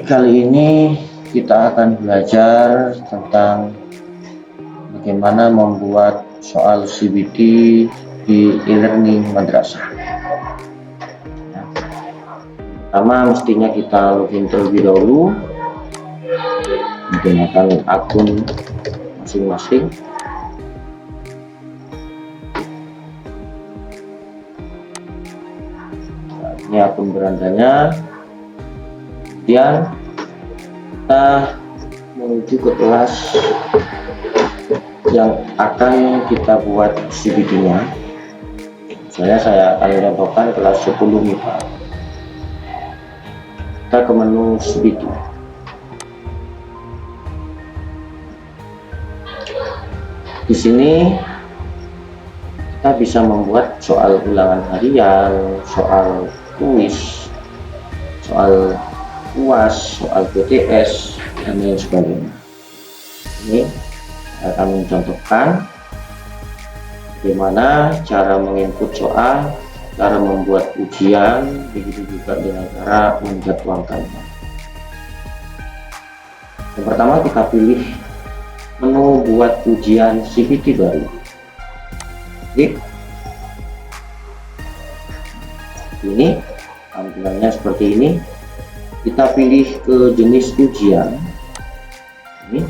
Kali ini kita akan belajar tentang bagaimana membuat soal CBT di e-learning madrasah. Pertama, mestinya kita login terlebih dahulu menggunakan akun masing-masing. Ini akun berandanya. Kemudian kita menuju ke kelas yang akan kita buat CBT-nya. Saya akan contohkan kelas 10 MIPA. Kita ke menu CBT. Di sini kita bisa membuat soal ulangan harian, soal kuis, soal UAS, soal PTS, dan lain sebagainya. Ini akan mencontohkan bagaimana cara menginput soal, cara membuat ujian, begitu juga dengan cara menjadwalkannya. Yang pertama, kita pilih menu buat ujian CBT baru. Klik. Ini tampilannya seperti ini. Kita pilih ke jenis ujian ini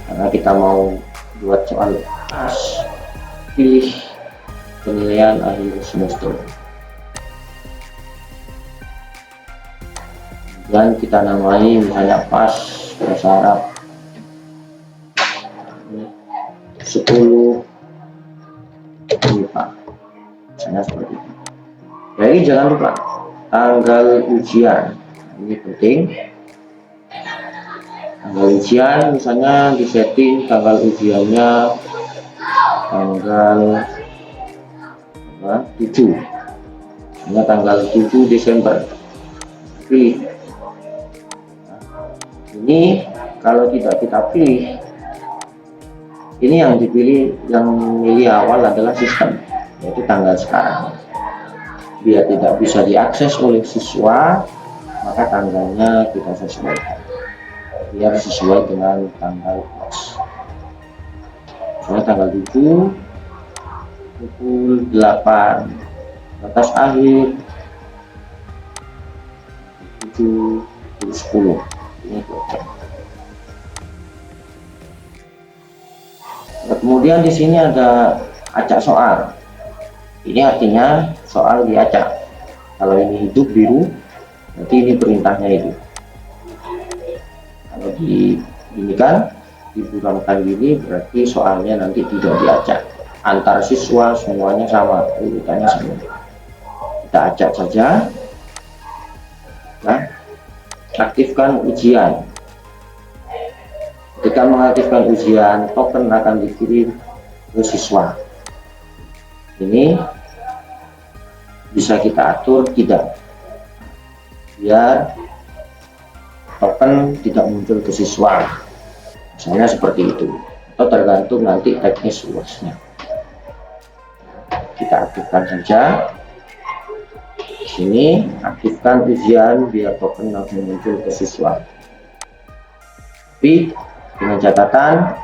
karena kita mau buat soal PAS. Pilih penilaian akhir semester dan kita namai misalnya PAS bahasa Arab 10 MIPA, misalnya seperti itu. Jadi jangan lupa tanggal ujian, ini penting. Tanggal ujian misalnya disetting tanggal ujiannya tanggal 7, hanya tanggal 7 Desember. Pilih. Ini kalau tidak kita pilih, ini yang dipilih, yang memilih awal adalah sistem, yaitu tanggal sekarang. Biar tidak bisa diakses oleh siswa, maka tanggalnya kita sesuaikan biar sesuai dengan tanggal kelas. Soalnya tanggal 7 pukul 8, batas akhir 7:10. Ini nah, kemudian di sini ada acak soal. Ini artinya soal diacak. Kalau ini hidup biru, berarti ini perintahnya itu. Kalau ini kan diburamkan gini, berarti soalnya nanti tidak diacak. Antar siswa semuanya sama, urutannya sama. Kita acak saja. Nah, aktifkan ujian. Ketika mengaktifkan ujian, token akan dikirim ke siswa. Ini bisa kita atur tidak, biar token tidak muncul ke siswa, misalnya seperti itu, atau tergantung nanti teknis UASnya. Kita aktifkan saja. Di sini aktifkan ujian biar token langsung muncul ke siswa. Tapi dengan catatan,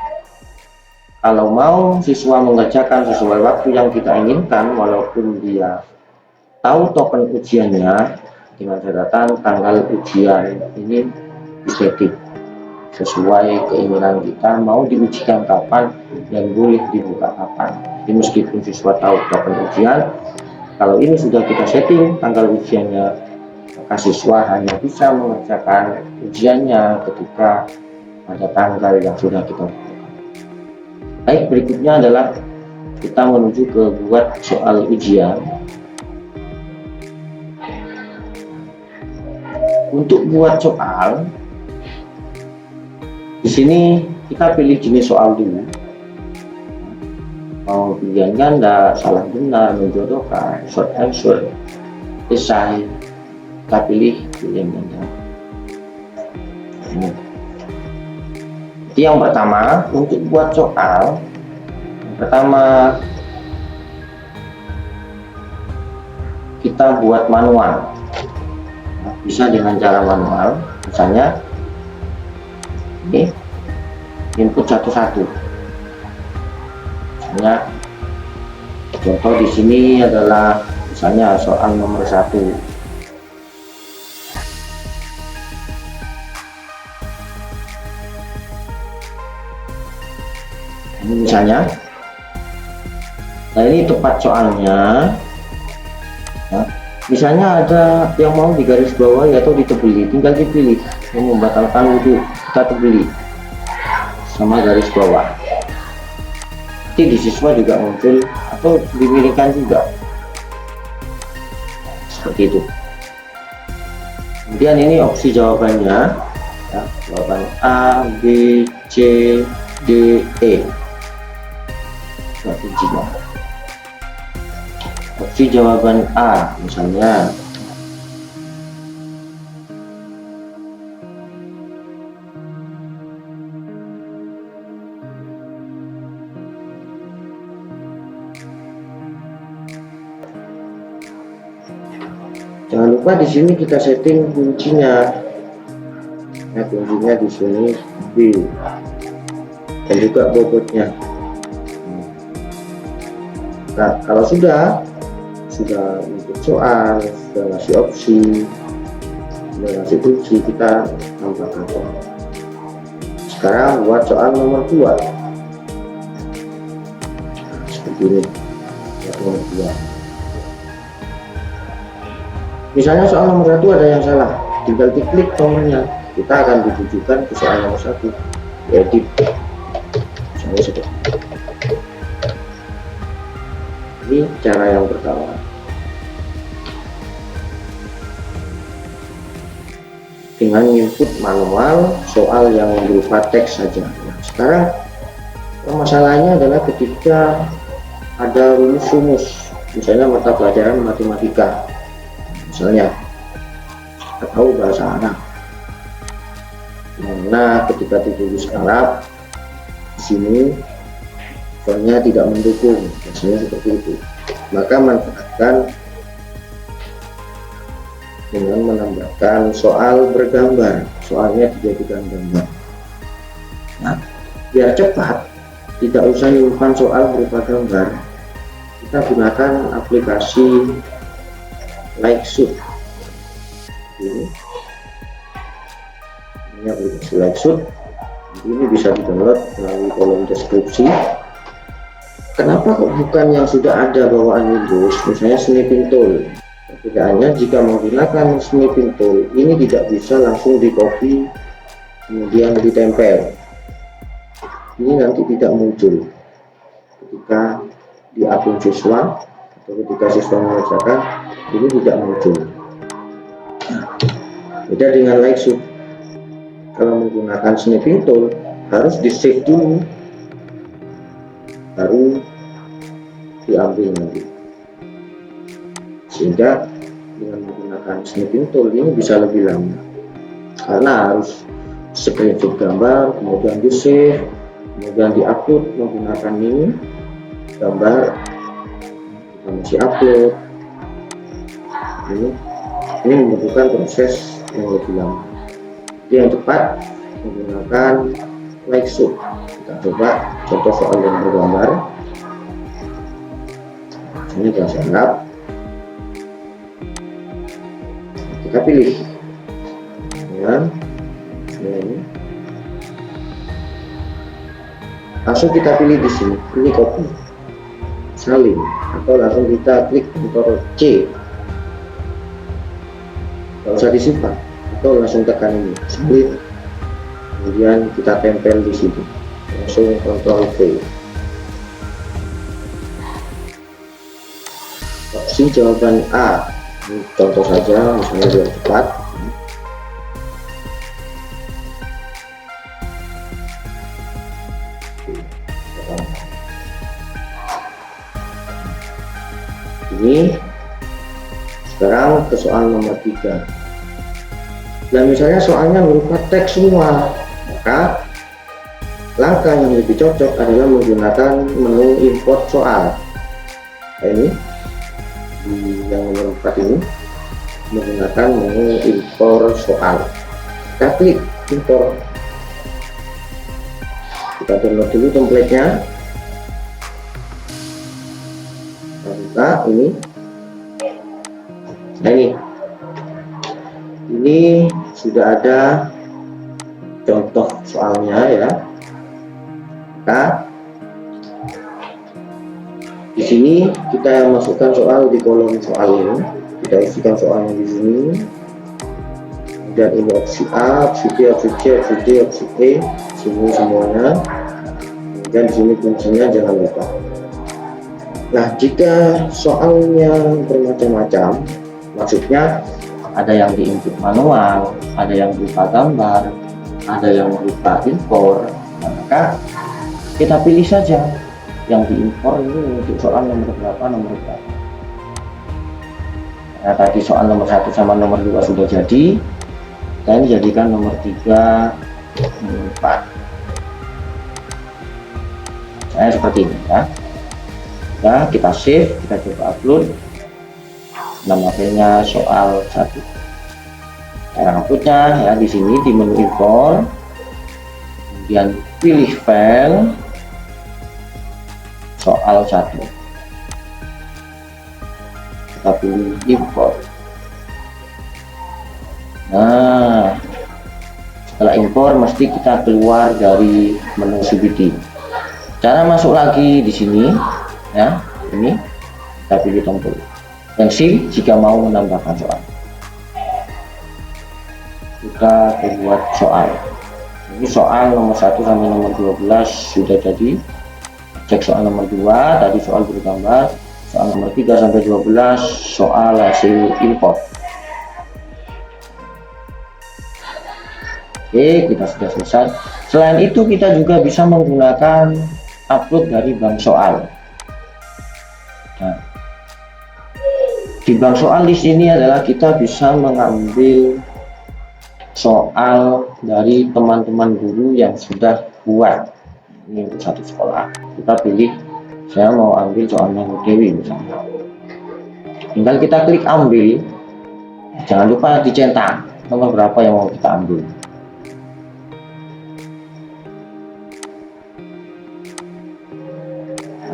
kalau mau siswa mengerjakan sesuai waktu yang kita inginkan, walaupun dia tahu token ujiannya, dengan catatan tanggal ujian ini disetting sesuai keinginan kita, mau diujikan kapan dan boleh dibuka kapan. Jadi meskipun siswa tahu token ujian, kalau ini sudah kita setting tanggal ujiannya, maka siswa hanya bisa mengerjakan ujiannya ketika pada tanggal yang sudah kita buka. Baik, berikutnya adalah kita menuju ke buat soal ujian. Untuk buat soal, di sini kita pilih jenis soal dulu. Mau pilihan ganda, salah benar, menjodohkan, short answer, esai. Kita pilih pilihan ganda. Jadi yang pertama, untuk buat soal, yang pertama kita buat manual. Bisa dengan cara manual, Misalnya ini input satu-satu. Misalnya contoh di sini adalah misalnya soal nomor 1. Ini misalnya, nah ini tepat soalnya. Nah, misalnya ada yang mau di garis bawah atau ditebeli, tinggal dipilih yang membatalkan wudhu, kita tebeli sama garis bawah. Nanti di siswa juga muncul atau dipilihkan juga seperti itu. Kemudian ini opsi jawabannya, ya, jawaban A, B, C, D, E. Opsi jawaban A misalnya jangan lupa di sini kita setting kuncinya. Nah, kuncinya di sini B dan juga bobotnya. Nah, kalau sudah untuk soal, sudah ngasih opsi, sudah ngasih kunci, kita tambahkan. Sekarang buat soal nomor 2 seperti ini. Nomor 2. Misalnya soal nomor 1 ada yang salah, tinggal diklik nomornya, kita akan ditujukan ke soal nomor 1, edit. Misalnya seperti ini cara yang pertama. Dengan input manual soal yang berupa teks saja. Nah, sekarang permasalahannya adalah ketika ada rumus-rumus, misalnya mata pelajaran matematika, misalnya atau bahasa Arab. Nah, ketika ditulis Arab, di sini soalnya tidak mendukung, biasanya seperti itu. Maka manfaatkan dengan menambahkan soal bergambar, soalnya dijadikan gambar. Nah, biar cepat, tidak usah nyimpan soal berupa gambar, kita gunakan aplikasi Likeshoot. Ini aplikasi Likeshoot, ini bisa di-download melalui kolom deskripsi. Kenapa kok bukan yang sudah ada bawaan Windows, misalnya Sniping Tool? Perbedaannya, jika menggunakan Sniping Tool ini tidak bisa langsung di copy kemudian ditempel, ini nanti tidak muncul ketika di akun siswa atau ketika siswa mengerjakan, ini tidak muncul. Beda dengan Likeshoot, kalau menggunakan Sniping Tool harus di save dulu baru diambil nanti, sehingga dengan menggunakan Sniping Tool ini bisa lebih lama karena harus screenshot gambar, kemudian di save, kemudian diupload menggunakan ini gambar, kita masih upload. Ini membutuhkan proses yang lebih lama. Jadi yang cepat menggunakan Likeshoot. Kita coba contoh soal yang bergambar, ini bahasa Arab. Kita pilih ya, ini langsung kita pilih di sini, ini copy salin, atau langsung kita klik Ctrl C, nggak usah disimpan, atau langsung tekan ini salin, kemudian kita tempel di situ, langsung Ctrl V. Opsi jawaban A, ini contoh saja, misalnya biar cepat. Ini sekarang ke soal nomor 3. Dan misalnya soalnya berupa teks semua, maka langkah yang lebih cocok adalah menggunakan menu import soal. Nah, ini di yang nomor 4 ini menggunakan menu import soal. kita klik impor, kita download dulu templatenya, kita buka ini. Nah ini sudah ada contoh soalnya ya. Maka di sini kita masukkan soal di kolom soal ini, kita isikan soalnya di sini. Dan ini opsi A, opsi B, opsi C, opsi D, opsi E, sini semuanya. Dan di sini kuncinya jangan lupa. Nah, jika soalnya bermacam-macam, maksudnya ada yang di input manual, ada yang berupa gambar, ada yang berupa impor, maka kita pilih saja yang diimpor ini untuk soal nomor berapa, nomor berapa. Nah, tadi soal nomor 1 sama nomor 2 sudah jadi, dan jadikan nomor 3, nomor 4. Saya seperti ini ya. Nah, kita save, kita coba upload. Nama filenya soal 1. Cara uploadnya ya di sini di menu impor, kemudian pilih file soal 1, kita pilih import. Nah, setelah impor mesti kita keluar dari menu CBT. Cara masuk lagi di sini ya, ini kita pilih tombol pensil jika mau menambahkan soal. Kita buat soal. Ini soal nomor 1 sampai nomor 12 sudah jadi. Cek soal nomor 2 tadi soal bergambar, soal nomor 3 sampai 12 soal hasil import. Oke, kita sudah selesai. Selain itu kita juga bisa menggunakan upload dari bank soal. Nah, di bank soal di sini adalah kita bisa mengambil soal dari teman-teman guru yang sudah buat. Ini untuk satu sekolah, kita pilih saya mau ambil soalnya Dewi misalnya, tinggal kita klik ambil, jangan lupa dicetak nomor berapa yang mau kita ambil.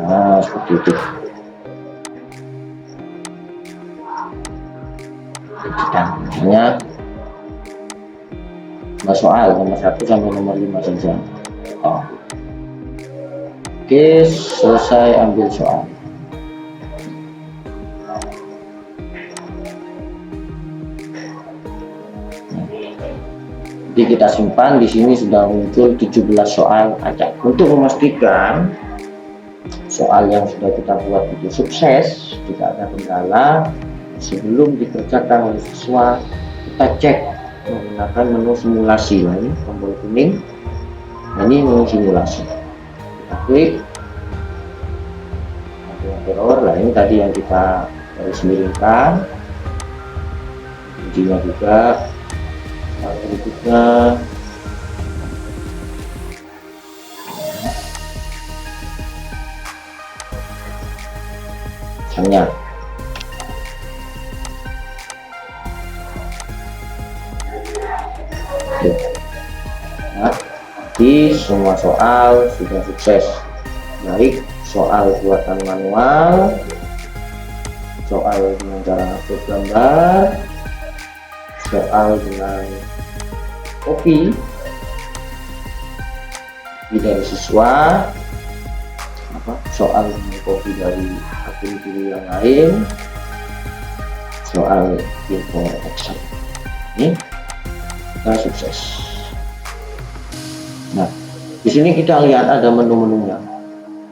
Nah, seperti itu. Nah, misalnya soal nomor 1 sampai nomor 5 saja. Oh. Oke, selesai ambil soal. Jadi kita simpan di sini sudah muncul 17 soal acak. Untuk memastikan soal yang sudah kita buat itu sukses, tidak ada kendala, sebelum dikerjakan oleh siswa kita cek menggunakan menu simulasi. Nah, ini tombol kuning. Nah, ini menu simulasi. Kita klik error. Nah, ini tadi yang kita garis miringkan, kuncinya juga. Berikutnya misalnya nah, di semua soal sudah sukses, baik soal buatan manual, soal dengan cara upload gambar, soal dengan kopi dari siswa, soal dengan kopi dari akun guru yang lain, soal info Excel. Ini kita sukses. Nah, di sini kita lihat ada menu-menunya.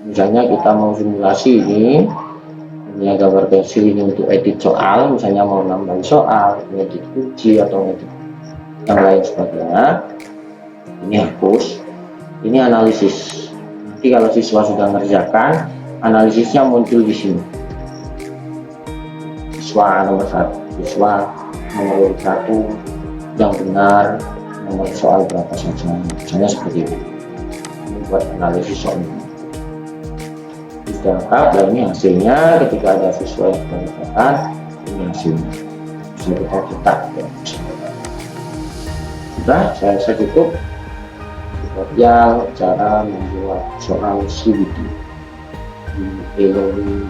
Misalnya kita mau simulasi ini ada gambar pensil ini untuk edit soal, misalnya mau nambah soal, edit uji atau edit yang lain sebagainya. Ini hapus, ini analisis. Nanti kalau siswa sudah mengerjakan, analisisnya muncul di sini. Siswa nomor 1, siswa nomor 1 yang benar, nomor soal berapa saja, misalnya seperti itu. Ini buat analisis soal ini. Sudah lengkap, dan ini hasilnya. Ketika ada siswa yang sudah mengerjakan, ini hasilnya bisa kita cetak ya. sudah, saya cukup tutorial cara membuat soal CBT di e-learning.